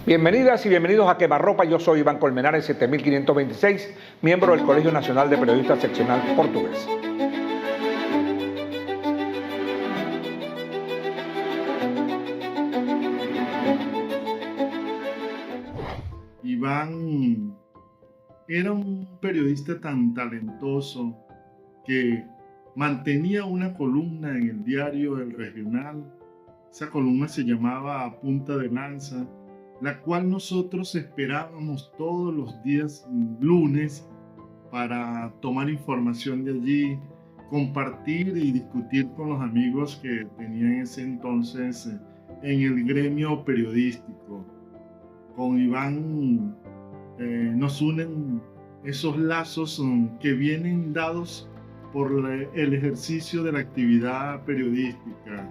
Bienvenidas y bienvenidos a Quemarropa. Yo soy Iván Colmenares, 7526, miembro del Colegio Nacional de Periodistas Seccional Portugués. Iván era un periodista tan talentoso que mantenía una columna en el diario El Regional. Esa columna se llamaba Punta de Lanza, la cual nosotros esperábamos todos los días lunes para tomar información de allí, compartir y discutir con los amigos que tenía en ese entonces en el gremio periodístico. Con Iván nos unen esos lazos que vienen dados por el ejercicio de la actividad periodística.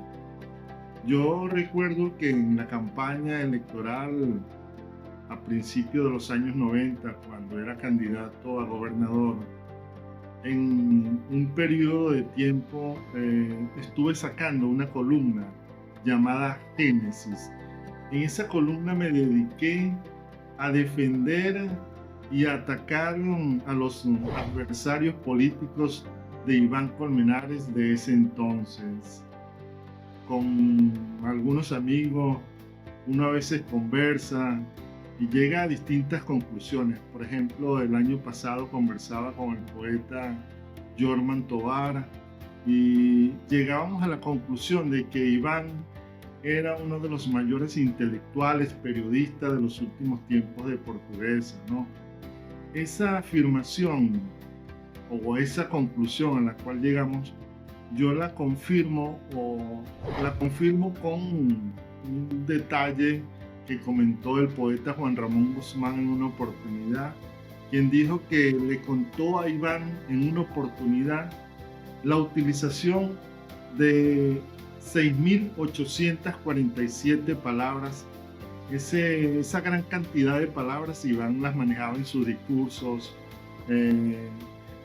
Yo recuerdo que en la campaña electoral a principios de los años 90, cuando era candidato a gobernador, en un periodo de tiempo estuve sacando una columna llamada Génesis. En esa columna me dediqué a defender y a atacar a los adversarios políticos de Iván Colmenares de ese entonces. Con algunos amigos uno a veces conversa y llega a distintas conclusiones. Por ejemplo, el año pasado conversaba con el poeta Jorman Tobar y llegábamos a la conclusión de que Iván era uno de los mayores intelectuales, periodistas de los últimos tiempos de Portuguesa, ¿no? Esa afirmación o esa conclusión a la cual llegamos, yo la confirmo con un detalle que comentó el poeta Juan Ramón Guzmán en una oportunidad, quien dijo que le contó a Iván en una oportunidad la utilización de 6.847 palabras. Esa gran cantidad de palabras Iván las manejaba en sus discursos,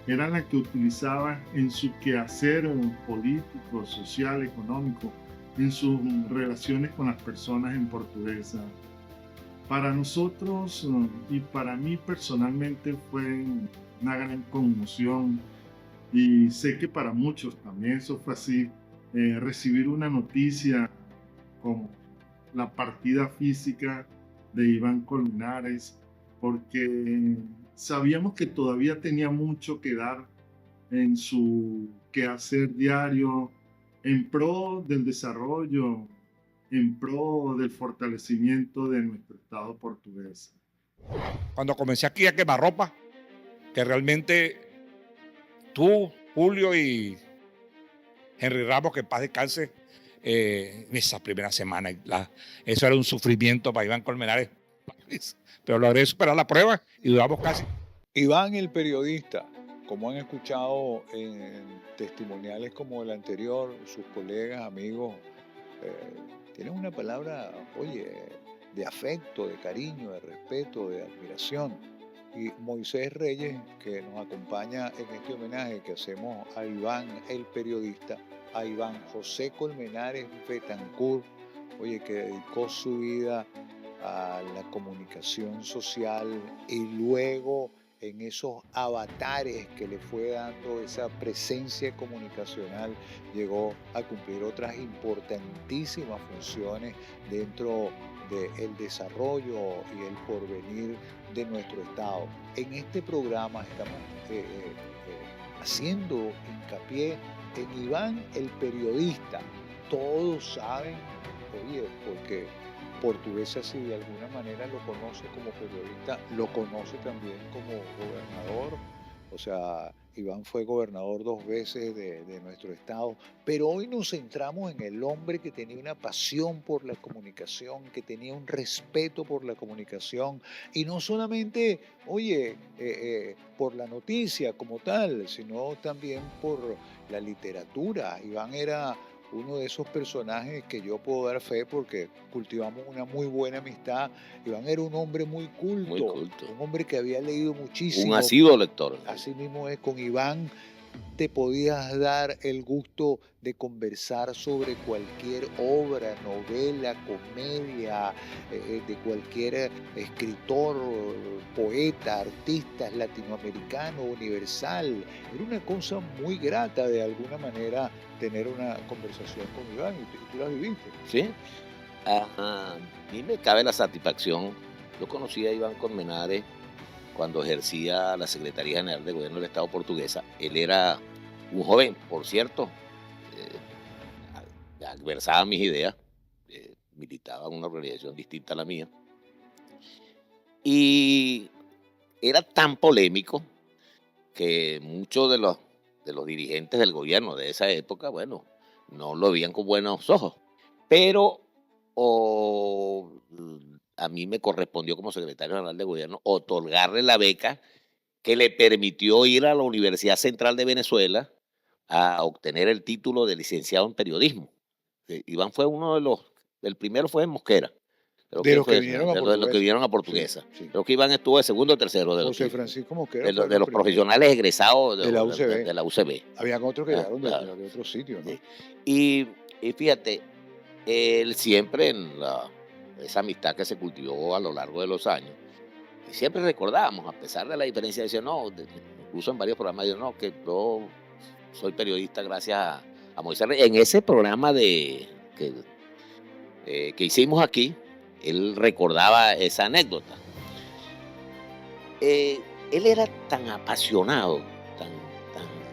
eran las que utilizaba en su quehacer político, social, económico, en sus relaciones con las personas en Portuguesa. Para nosotros y para mí personalmente fue una gran conmoción, y sé que para muchos también eso fue así, recibir una noticia como la partida física de Iván Colmenares, porque sabíamos que todavía tenía mucho que dar en su quehacer diario, en pro del desarrollo, en pro del fortalecimiento de nuestro Estado portugués. Cuando comencé aquí a Quemarropa, que realmente tú, Julio y Henry Ramos, que en paz descanse, en esa primera semana, eso era un sufrimiento para Iván Colmenares, pero logré superar la prueba y duramos casi. Iván el periodista, como han escuchado en testimoniales como el anterior, sus colegas, amigos, tienen una palabra, oye, de afecto, de cariño, de respeto, de admiración. Y Moisés Reyes, que nos acompaña en este homenaje que hacemos a Iván el periodista, a Iván José Colmenares Betancourt, oye, que dedicó su vida a la comunicación social y luego en esos avatares que le fue dando esa presencia comunicacional, llegó a cumplir otras importantísimas funciones dentro del desarrollo y el porvenir de nuestro Estado. En este programa estamos haciendo hincapié en Iván el periodista. Todos saben, oye, porque Portuguesa, si de alguna manera lo conoce como periodista, lo conoce también como gobernador. O sea, Iván fue gobernador 2 veces de nuestro estado, pero hoy nos centramos en el hombre que tenía una pasión por la comunicación, que tenía un respeto por la comunicación, y no solamente, oye, por la noticia como tal, sino también por la literatura. Iván era uno de esos personajes que yo puedo dar fe porque cultivamos una muy buena amistad. Iván era un hombre muy culto, un hombre que había leído muchísimo. Un asiduo lector. Así mismo es, con Iván te podías dar el gusto de conversar sobre cualquier obra, novela, comedia, de cualquier escritor, poeta, artista latinoamericano, universal. Era una cosa muy grata de alguna manera tener una conversación con Iván y tú la viviste. ¿Sí? A mí me cabe la satisfacción. Yo conocí a Iván Colmenares cuando ejercía la Secretaría General de Gobierno del Estado portuguesa. Él era un joven, por cierto, adversaba mis ideas, militaba en una organización distinta a la mía, y era tan polémico que muchos de los dirigentes del gobierno de esa época, bueno, no lo veían con buenos ojos. Pero a mí me correspondió como secretario general de gobierno otorgarle la beca que le permitió ir a la Universidad Central de Venezuela a obtener el título de licenciado en periodismo. Iván fue uno de los, el primero fue en Mosquera. Creo De que los que fue vinieron a de los que Portuguesa. vinieron a Sí, Portuguesa. sí. Creo que Iván estuvo de segundo o tercero José Francisco Mosquera fue de los los primeros. profesionales egresados De la UCB. de la UCB. Habían otros que llegaron claro. de otros sitios, ¿no? Sí. Y fíjate, él siempre esa amistad que se cultivó a lo largo de los años, y siempre recordábamos, a pesar de la diferencia, decía, no, incluso en varios programas, yo no, que yo soy periodista gracias a Moisés Reyes. En ese programa que hicimos aquí, él recordaba esa anécdota. Él era tan apasionado, tan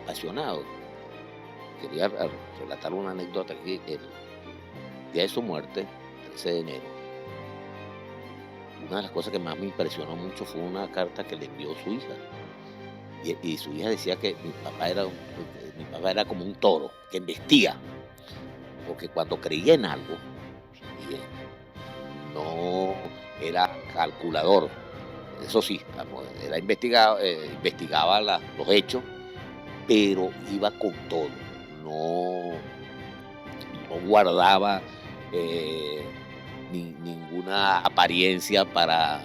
apasionado. Quería relatar una anécdota aquí. El día de su muerte, 13 de enero, una de las cosas que más me impresionó mucho fue una carta que le envió su hija. Y su hija decía que mi papá era como un toro que investiga, porque cuando creía en algo, no era calculador. Eso sí, era investigaba los hechos, pero iba con todo. No guardaba ninguna apariencia para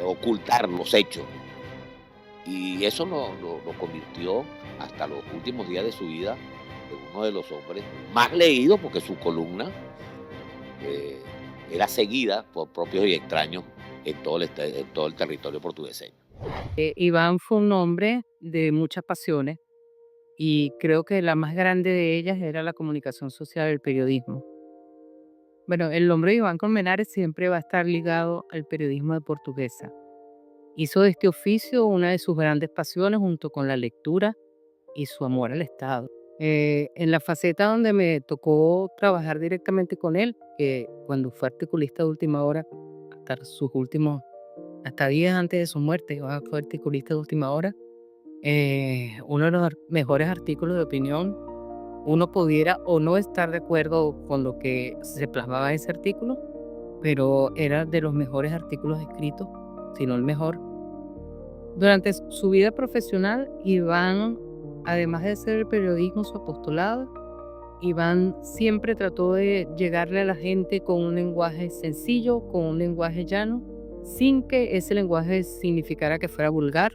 ocultar los hechos. Y eso lo convirtió hasta los últimos días de su vida en uno de los hombres más leídos, porque su columna era seguida por propios y extraños en todo el territorio portugueseño. Iván fue un hombre de muchas pasiones y creo que la más grande de ellas era la comunicación social, el periodismo. Bueno, el nombre de Iván Colmenares siempre va a estar ligado al periodismo de Portuguesa. Hizo de este oficio una de sus grandes pasiones junto con la lectura y su amor al Estado. En la faceta donde me tocó trabajar directamente con él, que cuando fue articulista de última hora, hasta días antes de su muerte, Iván fue articulista de última hora, uno de los mejores artículos de opinión. Uno pudiera o no estar de acuerdo con lo que se plasmaba en ese artículo, pero era de los mejores artículos escritos, si no el mejor. Durante su vida profesional, Iván, además de hacer el periodismo su apostolado, Iván siempre trató de llegarle a la gente con un lenguaje sencillo, con un lenguaje llano, sin que ese lenguaje significara que fuera vulgar,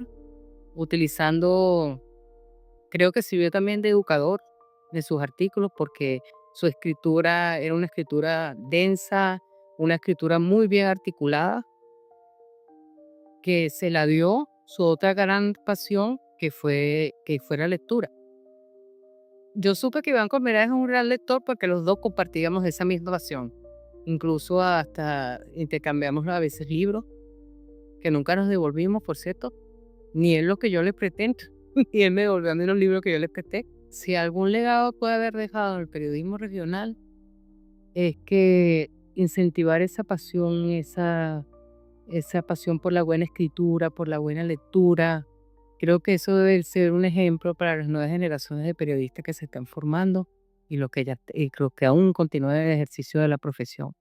utilizando, creo que sirvió también de educador de sus artículos, porque su escritura era una escritura densa, una escritura muy bien articulada, que se la dio su otra gran pasión, que fue la lectura. Yo supe que Iván Colmenares es un gran lector porque los dos compartíamos esa misma pasión. Incluso hasta intercambiamos a veces libros, que nunca nos devolvimos, por cierto, ni él lo que yo le pretendo, ni él me devolvió a mí los libros que yo le presté. Si algún legado puede haber dejado en el periodismo regional, es que incentivar esa pasión por la buena escritura, por la buena lectura, creo que eso debe ser un ejemplo para las nuevas generaciones de periodistas que se están formando y creo que aún continúan el ejercicio de la profesión.